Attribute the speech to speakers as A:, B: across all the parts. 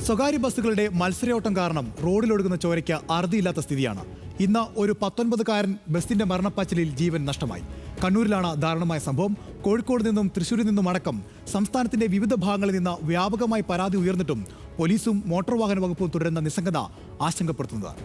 A: സ്വകാര്യ ബസ്സുകളുടെ മത്സരയോട്ടം കാരണം റോഡിലൊടുങ്ങുന്ന ചോരയ്ക്ക് അറുതിയില്ലാത്ത സ്ഥിതിയാണ്. ഇന്ന് ഒരു 19-കാരൻ ബസിന്റെ മരണപ്പാച്ചിലിൽ ജീവൻ നഷ്ടമായി. കണ്ണൂരിലാണ് ദാരുണമായ സംഭവം. കോഴിക്കോട് നിന്നും തൃശ്ശൂരിൽ നിന്നും അടക്കം സംസ്ഥാനത്തിന്റെ വിവിധ ഭാഗങ്ങളിൽ നിന്ന് വ്യാപകമായി പരാതി ഉയർന്നിട്ടും പോലീസും മോട്ടോർ വാഹന വകുപ്പും തുടരുന്ന നിസ്സംഗത ആശങ്കപ്പെടുത്തുന്നതാണ്.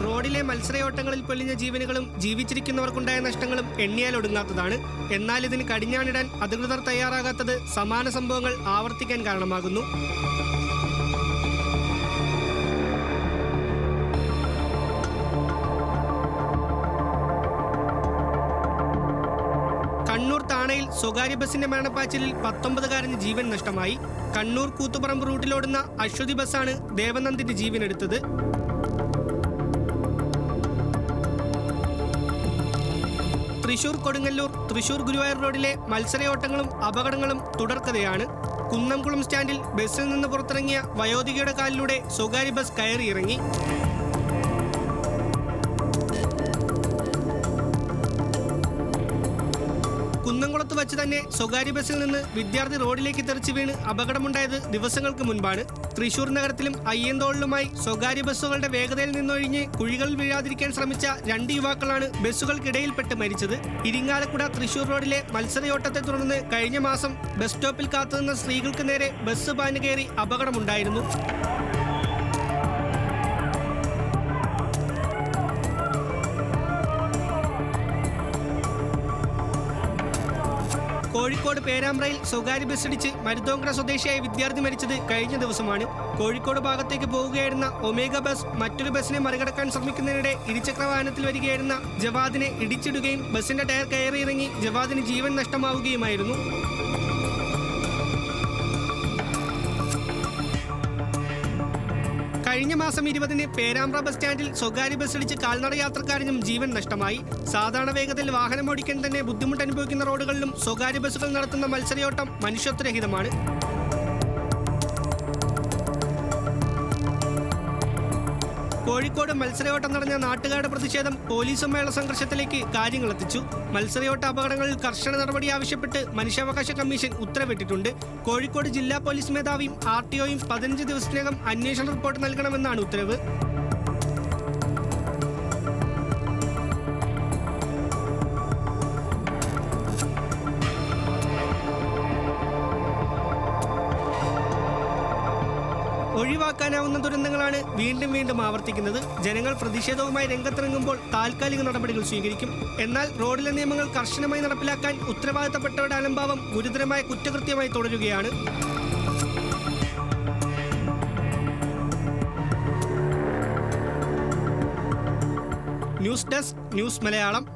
B: റോഡിലെ മത്സരയോട്ടങ്ങളിൽ പൊലിഞ്ഞ ജീവനുകളും ജീവിച്ചിരിക്കുന്നവർക്കുണ്ടായ നഷ്ടങ്ങളും എണ്ണിയാൽ ഒടുങ്ങാത്തതാണ്. എന്നാൽ ഇതിന് കടിഞ്ഞാണിടാൻ അധികൃതർ തയ്യാറാകാത്തത് സമാന സംഭവങ്ങൾ ആവർത്തിക്കാൻ കാരണമാകുന്നു. കണ്ണൂർ താണയിൽ സ്വകാര്യ ബസിന്റെ മരണപ്പാച്ചിലിൽ 19-കാരന് ജീവൻ നഷ്ടമായി. കണ്ണൂർ കൂത്തുപറമ്പ് റൂട്ടിലോടുന്ന അശ്വതി ബസ്സാണ് ദേവനന്ദിന്റെ ജീവനെടുത്തത്. തൃശൂർ കൊടുങ്ങല്ലൂർ തൃശൂർ ഗുരുവായൂർ റോഡിലെ മത്സരയോട്ടങ്ങളും അപകടങ്ങളും തുടർക്കഥയാണ്. കുന്നംകുളം സ്റ്റാൻഡിൽ ബസ്സിൽ നിന്ന് പുറത്തിറങ്ങിയ വയോധികയുടെ കാലിലൂടെ സ്വകാര്യ ബസ് കയറിയിറങ്ങി. കുന്നംകുളത്ത് വച്ച് തന്നെ സ്വകാര്യ ബസ്സിൽ നിന്ന് വിദ്യാർത്ഥി റോഡിലേക്ക് തെറിച്ച് വീണ് അപകടമുണ്ടായത് ദിവസങ്ങൾക്ക് മുൻപാണ്. തൃശൂർ നഗരത്തിലും അയ്യന്തോളിലുമായി സ്വകാര്യ ബസ്സുകളുടെ വേഗതയിൽ നിന്നൊഴിഞ്ഞ് കുഴികളിൽ വീഴാതിരിക്കാൻ ശ്രമിച്ച 2 യുവാക്കളാണ് ബസ്സുകൾക്കിടയിൽപ്പെട്ട് മരിച്ചത്. ഇരിങ്ങാലക്കുട തൃശൂർ റോഡിലെ മത്സരയോട്ടത്തെ തുടർന്ന് കഴിഞ്ഞ മാസം ബസ് സ്റ്റോപ്പിൽ കാത്തുനിന്ന സ്ത്രീകൾക്ക് നേരെ ബസ് പാഞ്ഞു കയറി അപകടമുണ്ടായിരുന്നു. കോഴിക്കോട് പേരാമ്പ്രയിൽ സ്വകാര്യ ബസ്സിടിച്ച് മരുതോങ്കര സ്വദേശിയായ വിദ്യാർത്ഥി മരിച്ചത് കഴിഞ്ഞ ദിവസമാണ്. കോഴിക്കോട് ഭാഗത്തേക്ക് പോവുകയായിരുന്ന ഒമേഗ ബസ് മറ്റൊരു ബസ്സിനെ മറികടക്കാൻ ശ്രമിക്കുന്നതിനിടെ ഇരുചക്ര വാഹനത്തിൽ വരികയായിരുന്ന ജവാദിനെ ഇടിച്ചിടുകയും ബസിന്റെ ടയർ കയറിയിറങ്ങി ജവാദിന് ജീവൻ നഷ്ടമാവുകയുമായിരുന്നു. കഴിഞ്ഞ മാസം 20-ന് പേരാമ്പ്ര ബസ് സ്റ്റാൻഡിൽ സ്വകാര്യ ബസ്സിടിച്ച് കാൽനട യാത്രക്കാരനും ജീവൻ നഷ്ടമായി. സാധാരണ വേഗത്തിൽ വാഹനം ഓടിക്കാൻ തന്നെ ബുദ്ധിമുട്ട് അനുഭവിക്കുന്ന റോഡുകളിലും സ്വകാര്യ ബസ്സുകൾ നടത്തുന്ന മത്സരയോട്ടം മനുഷ്യത്വരഹിതമാണ്. കോഴിക്കോട് മത്സരയോട്ടം നടന്ന നാട്ടുകാരുടെ പ്രതിഷേധം പോലീസുമായുള്ള സംഘർഷത്തിലേക്ക് കാര്യങ്ങളെത്തിച്ചു. മത്സരയോട്ട അപകടങ്ങളിൽ കർശന നടപടി ആവശ്യപ്പെട്ട് മനുഷ്യാവകാശ കമ്മീഷൻ ഉത്തരവിട്ടിട്ടുണ്ട്. കോഴിക്കോട് ജില്ലാ പോലീസ് മേധാവിയും RTOയും 15 ദിവസത്തിനകം അന്വേഷണ റിപ്പോർട്ട് നൽകണമെന്നാണ് ഉത്തരവ്. ഒഴിവാക്കാനാവുന്ന ദുരന്തങ്ങളാണ് വീണ്ടും വീണ്ടും ആവർത്തിക്കുന്നത്. ജനങ്ങൾ പ്രതിഷേധവുമായി രംഗത്തിറങ്ങുമ്പോൾ താൽക്കാലിക നടപടികൾ സ്വീകരിക്കും. എന്നാൽ റോഡിലെ നിയമങ്ങൾ കർശനമായി നടപ്പിലാക്കാൻ ഉത്തരവാദിത്തപ്പെട്ടവരുടെ അലംഭാവം ഗുരുതരമായ കുറ്റകൃത്യമായി തുടരുകയാണ്. News desk, news Malayalam.